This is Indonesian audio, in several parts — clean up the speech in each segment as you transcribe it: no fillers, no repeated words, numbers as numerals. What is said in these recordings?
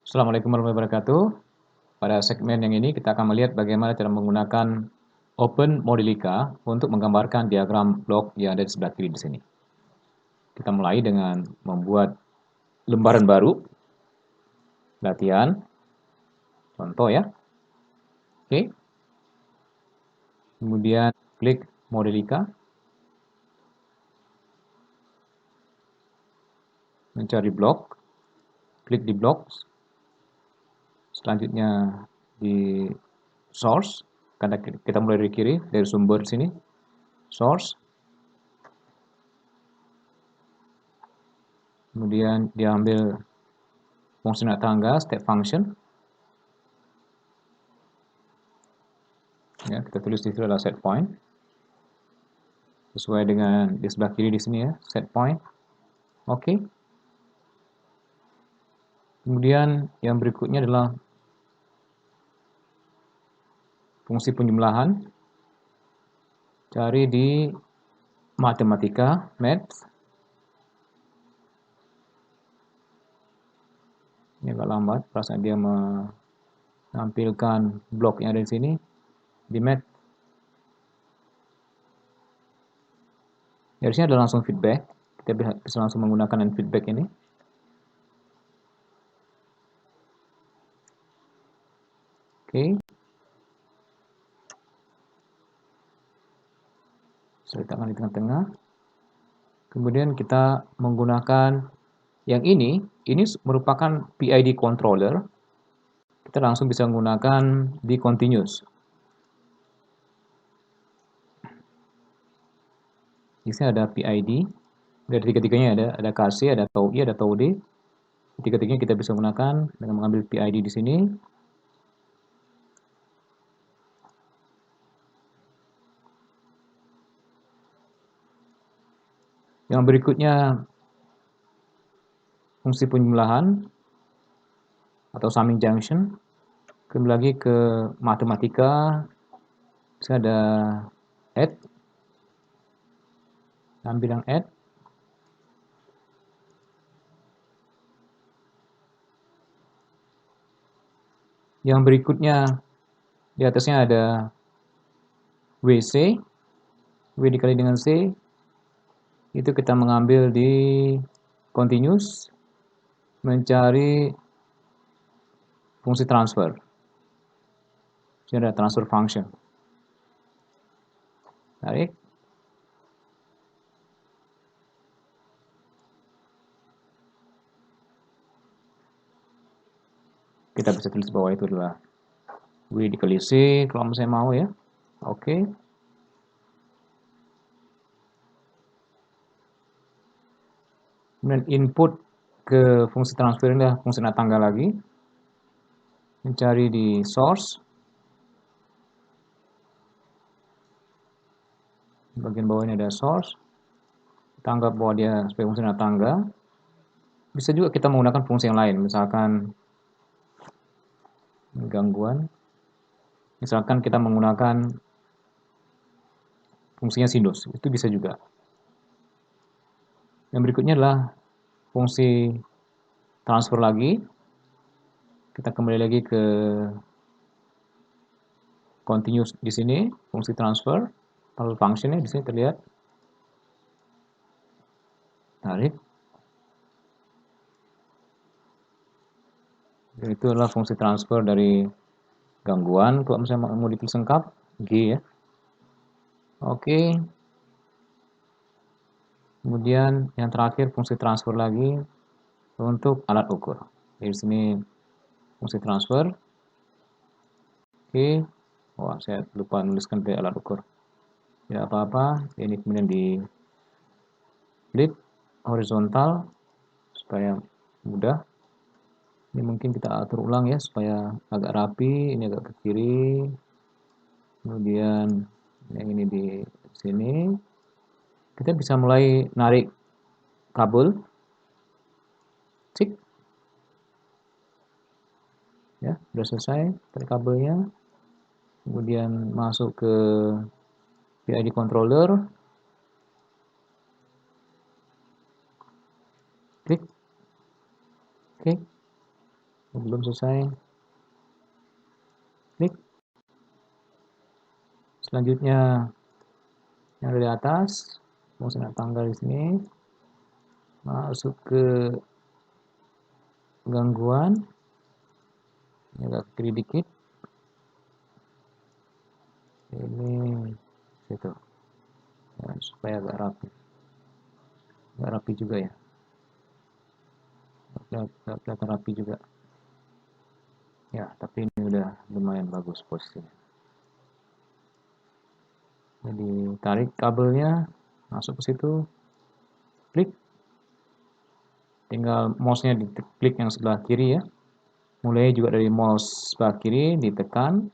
Assalamualaikum warahmatullahi wabarakatuh. Pada segmen yang ini kita akan melihat bagaimana cara menggunakan Open Modelica untuk menggambarkan diagram blok yang ada di sebelah kiri di sini. Kita mulai dengan membuat lembaran baru, latihan, contoh ya. Oke. Kemudian klik Modelica, mencari blok, klik di blocks, selanjutnya di source, karena kita mulai dari kiri, dari sumber sini, source, kemudian diambil fungsi naik tangga, step function, ya, kita tulis di situ adalah set point, sesuai dengan di sebelah kiri di sini ya, set point. Oke. Kemudian yang berikutnya adalah fungsi penjumlahan. Cari di matematika, math. Ini agak lambat, perasaan dia menampilkan blok yang ada di sini. Di math. Harusnya ada langsung feedback. Kita bisa langsung menggunakan feedback ini. Oke. Saya letakkan di tengah-tengah. Kemudian kita menggunakan yang ini merupakan PID controller. Kita langsung bisa menggunakan di continuous. Di sini ada PID. Dari tiga-tiganya ada KC, ada tau I, ada tau D. Tiga-tiganya kita bisa gunakan dengan mengambil PID di sini. Yang berikutnya fungsi penjumlahan atau summing junction. Kembali lagi ke matematika. Bisa ada add. Ambil yang add. Yang berikutnya di atasnya ada WC. W dikali dengan C. Itu kita mengambil di continuous. Mencari fungsi transfer. Ini ada transfer function. Tarik. Kita bisa tulis bawah itu adalah W dikali C kalau saya mau ya. Oke. Kemudian input ke fungsi transfer ini adalah fungsi naik tangga lagi. Mencari di source. Bagian bawah ini ada source. Kita anggap bahwa dia sebagai fungsi naik tangga. Bisa juga kita menggunakan fungsi yang lain, misalkan gangguan. Misalkan kita menggunakan fungsinya sinus, itu bisa juga. Yang berikutnya adalah fungsi transfer lagi. Kita kembali lagi ke continuous di sini, fungsi transfer, kalau functionnya di sini terlihat. Tarik. Dan itu adalah fungsi transfer dari gangguan. Kalau misalnya mau ditulis lengkap, G ya. Oke. Kemudian yang terakhir fungsi transfer lagi untuk alat ukur. Di sini fungsi transfer. Oke. Wah, saya lupa menuliskan ke alat ukur. Tidak apa-apa. Ini kemudian di flip horizontal supaya mudah. Ini mungkin kita atur ulang ya supaya agak rapi. Ini agak ke kiri. Kemudian yang ini di sini. Kita bisa mulai narik kabel. Cik. Ya, sudah selesai tarik kabelnya. Kemudian masuk ke PID controller. Klik. Oke. Belum selesai. Klik. Selanjutnya yang dari atas, mau saya tanggal di sini, masuk ke gangguan, agak kiri dikit, ini situ, ya, supaya agak rapi juga ya, kelihatan rapi juga, ya. Tapi ini udah lumayan bagus posisinya. Jadi tarik kabelnya, masuk ke situ, klik, tinggal mouse-nya diklik yang sebelah kiri ya. Mulai juga dari mouse sebelah kiri, ditekan,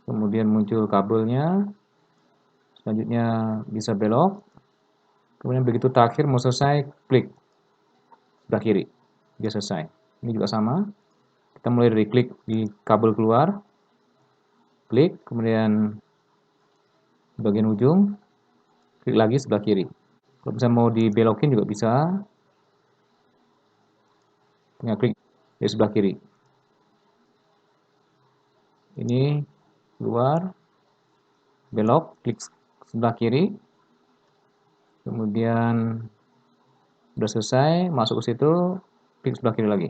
kemudian muncul kabelnya. Selanjutnya bisa belok. Kemudian begitu terakhir mau selesai, klik sebelah kiri, dia selesai. Ini juga sama. Kita mulai dari klik di kabel keluar, klik, kemudian bagian ujung, klik lagi sebelah kiri. Kalau misalnya mau dibelokin juga bisa, tinggal klik di sebelah kiri. Ini keluar, belok, klik sebelah kiri, kemudian udah selesai, masuk ke situ, klik sebelah kiri lagi.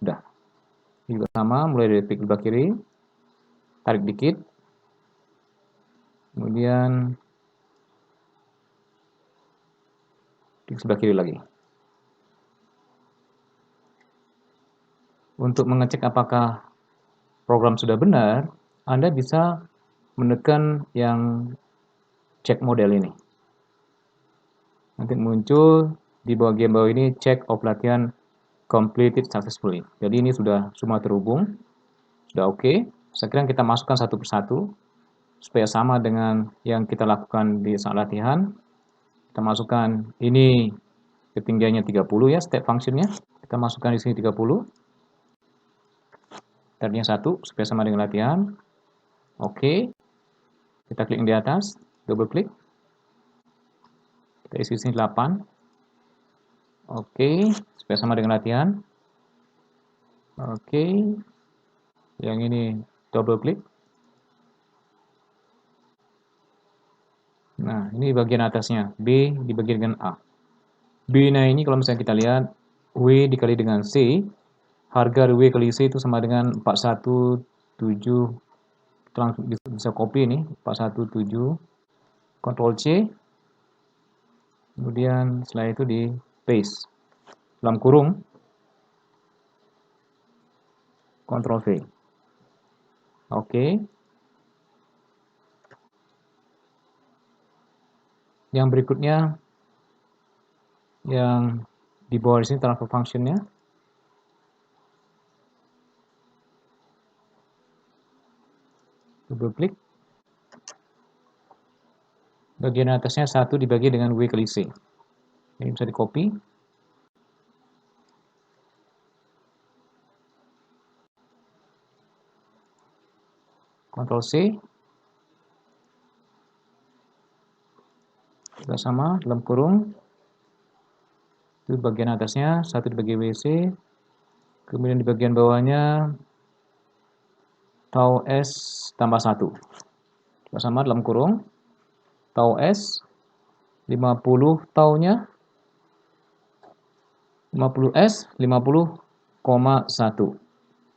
Udah. Ini juga sama, mulai dari klik sebelah kiri, tarik dikit, kemudian klik sebelah kiri lagi. Untuk mengecek apakah program sudah benar, Anda bisa menekan yang cek model ini. Nanti muncul di bagian bawah ini check of latihan completed successfully. Jadi ini sudah semua terhubung, sudah oke. Sekarang kita masukkan satu persatu supaya sama dengan yang kita lakukan di saat latihan. Kita masukkan ini ketinggiannya 30 ya, step functionnya. Kita masukkan di sini 30. Tadinya 1 supaya sama dengan latihan. Oke. Kita klik di atas, double klik. Kita isi sini 8. Oke, supaya sama dengan latihan. Oke. Yang ini double klik. Nah, ini bagian atasnya, B dibagi dengan A. B nah ini kalau misalnya kita lihat W dikali dengan C, harga W kali C itu sama dengan 417. Kita langsung bisa copy ini, 417. Ctrl C. Kemudian setelah itu di paste. Dalam kurung. Ctrl V. Oke. Yang berikutnya yang di bawah di sini transfer function-nya. Double klik. Bagian atasnya 1 dibagi dengan W kali C. Ini bisa di copy. Ctrl C. Juga sama, dalam kurung. Itu bagian atasnya 1 dibagi WC. Kemudian di bagian bawahnya tau S tambah 1. Juga sama, dalam kurung. Tau S 50 taunya 50 S 50,1.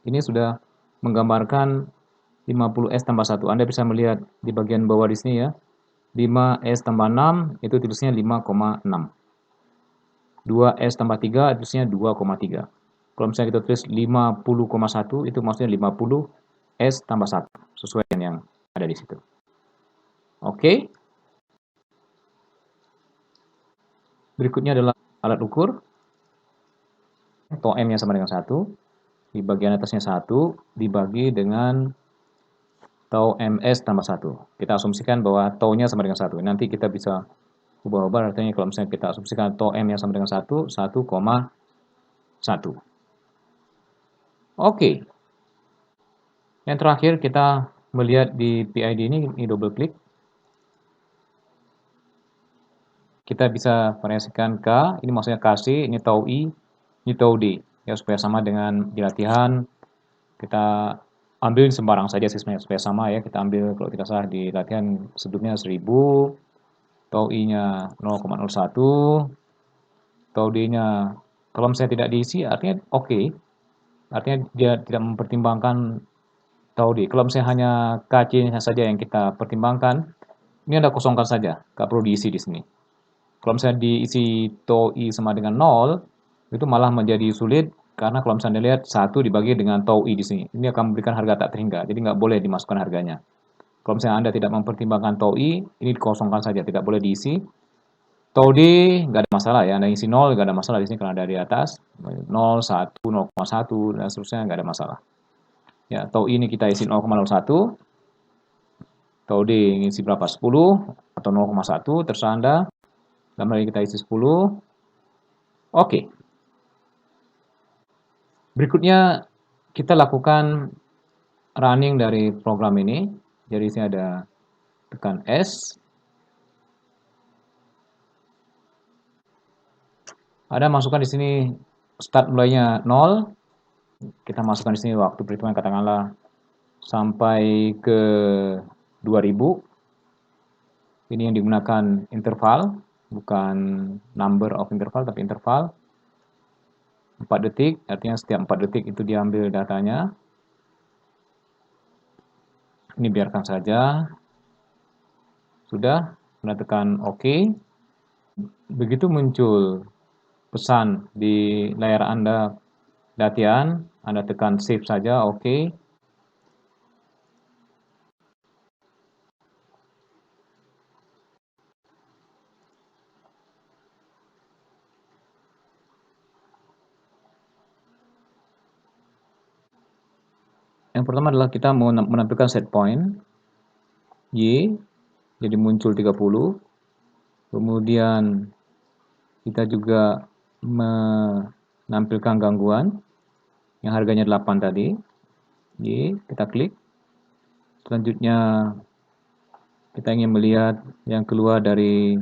Ini sudah menggambarkan 50 S tambah 1. Anda bisa melihat di bagian bawah di sini ya. 5 S tambah 6 itu tulisnya 5,6. 2 S tambah 3 tulisnya 2,3. Kalau misalnya kita tulis 50,1 itu maksudnya 50 S tambah 1 sesuai dengan yang ada di situ. Oke. Berikutnya adalah alat ukur. Tau M yang sama dengan 1. Di bagian atasnya 1 dibagi dengan tau MS tambah 1. Kita asumsikan bahwa tau-nya sama dengan 1. Nanti kita bisa ubah-ubah artinya kalau misalnya kita asumsikan tau M yang sama dengan 1, 1,1. Oke. Yang terakhir kita melihat di PID ini double klik. Kita bisa variasikan K, ini maksudnya KC, ini tau I, Ini tau D, ya supaya sama dengan di latihan. Kita ambil sembarang saja sih sebenarnya supaya sama ya. Kita ambil kalau tidak salah di latihan sebelumnya 1000, tau I-nya 0,01, tau D-nya kalau misalnya tidak diisi artinya oke. Artinya dia tidak mempertimbangkan tau D. Kalau misalnya hanya KC-nya saja yang kita pertimbangkan, ini Anda kosongkan saja, nggak perlu diisi di sini. Kalau misalnya diisi tau I sama dengan 0, itu malah menjadi sulit karena kalau misalnya Anda lihat 1 dibagi dengan tau I di sini. Ini akan memberikan harga tak terhingga, jadi nggak boleh dimasukkan harganya. Kalau misalnya Anda tidak mempertimbangkan tau I, ini dikosongkan saja, tidak boleh diisi. Tau D nggak ada masalah ya, Anda isi 0 nggak ada masalah di sini karena ada di atas. 0, 1, 0,1, dan seterusnya nggak ada masalah. Ya, tau I ini kita isi 0,01, tau D isi berapa? 10 atau 0,1, terserah Anda. Dan lagi kita isi 10. Oke. Berikutnya kita lakukan running dari program ini. Jadi sini ada tekan S. Ada masukkan di sini start mulainya 0. Kita masukkan di sini waktu perhitungan katakanlah sampai ke 2000. Ini yang digunakan interval, bukan number of interval tapi interval. 4 detik, artinya setiap 4 detik itu diambil datanya. Ini biarkan saja. Sudah, Anda tekan OK. Begitu muncul pesan di layar Anda latihan, Anda tekan save saja, OK. Yang pertama adalah kita mau menampilkan set point Y, jadi muncul 30. Kemudian kita juga menampilkan gangguan yang harganya 8 tadi. Y, kita klik. Selanjutnya kita ingin melihat yang keluar dari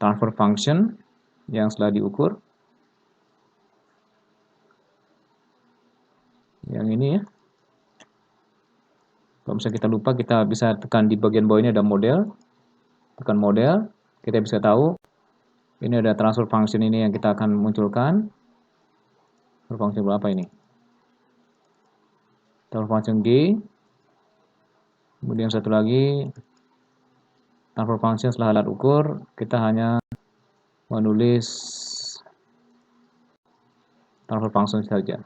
transfer function yang setelah diukur. Yang ini ya. Kalau misalnya kita lupa, kita bisa tekan di bagian bawah ini ada model. Tekan model, kita bisa tahu ini ada transfer function ini yang kita akan munculkan. Transfer function berapa ini? Transfer function G. Kemudian satu lagi transfer function setelah alat ukur, kita hanya menulis transfer function saja.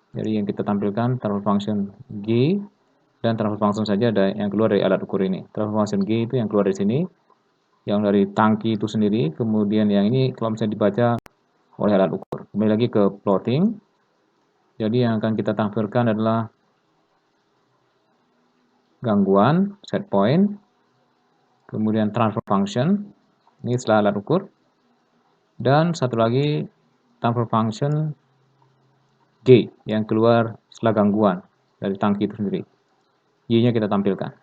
Jadi yang kita tampilkan transfer function G dan transfer function saja ada yang keluar dari alat ukur ini. Transfer function G itu yang keluar dari sini, yang dari tangki itu sendiri. Kemudian yang ini kalau misalnya dibaca oleh alat ukur. Kembali lagi ke plotting. Jadi yang akan kita tampilkan adalah gangguan, set point, kemudian transfer function, ini setelah alat ukur, dan satu lagi transfer function G yang keluar setelah gangguan dari tangki itu sendiri. Y-nya kita tampilkan.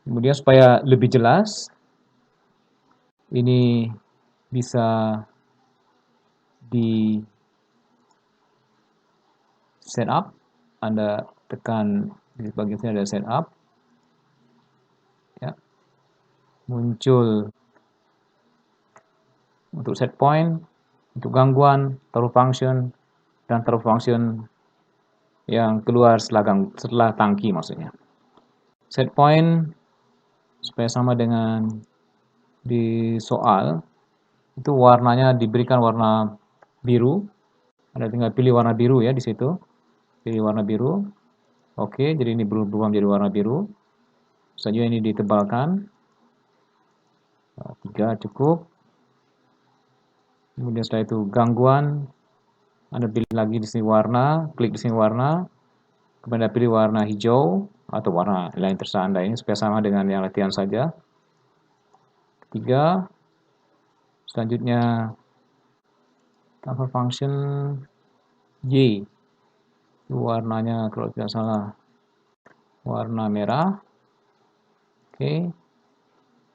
Kemudian supaya lebih jelas, ini bisa di setup. Anda tekan di bagian sini ada setup. Ya. Muncul untuk set point, untuk gangguan, transfer function, dan transfer function yang keluar setelah tangki maksudnya. Set point supaya sama dengan di soal, itu warnanya diberikan warna biru. Anda tinggal pilih warna biru ya di situ. Pilih warna biru. Oke, jadi ini berubah menjadi warna biru. Selanjutnya ini ditebalkan. 3 cukup. Kemudian setelah itu gangguan. Anda pilih lagi di sini warna, klik di sini warna. Kemudian Anda pilih warna hijau atau warna lain terserah Anda ini supaya sama dengan yang latihan saja. 3. Selanjutnya transfer function Y. Warnanya kalau tidak salah warna merah. Oke.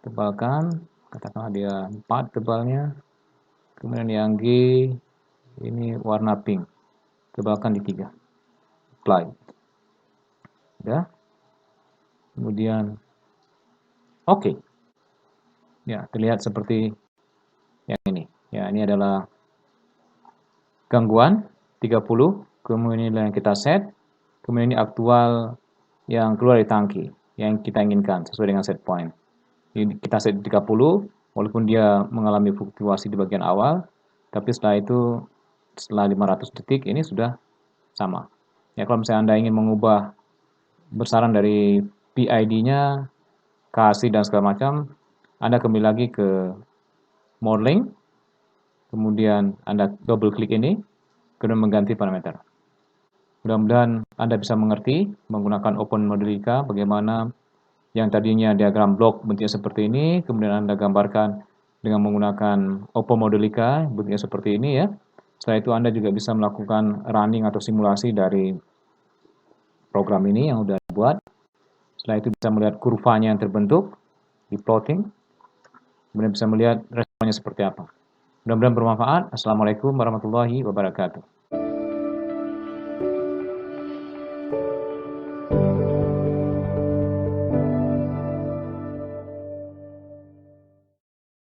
Tebalkan. katakanlah dia 4 tebalnya, kemudian yang G ini warna pink, tebalkan di 3, apply, ya, kemudian oke. Ya, terlihat seperti yang ini. Ya, ini adalah gangguan 30, kemudian yang kita set, kemudian ini aktual yang keluar dari tangki yang kita inginkan sesuai dengan set point. Ini kita set 30, walaupun dia mengalami fluktuasi di bagian awal, tapi setelah itu setelah 500 detik ini sudah sama. Ya, kalau misalnya Anda ingin mengubah besaran dari PID-nya, KC dan segala macam, Anda kembali lagi ke modeling, kemudian Anda double klik ini, kemudian mengganti parameter. Mudah-mudahan Anda bisa mengerti menggunakan Open Modelica bagaimana yang tadinya diagram blok bentuknya seperti ini, kemudian Anda gambarkan dengan menggunakan Open Modelica bentuknya seperti ini ya. Setelah itu Anda juga bisa melakukan running atau simulasi dari program ini yang sudah dibuat. Setelah itu bisa melihat kurvanya yang terbentuk di plotting, kemudian bisa melihat responnya seperti apa. Mudah-mudahan bermanfaat. Assalamualaikum warahmatullahi wabarakatuh.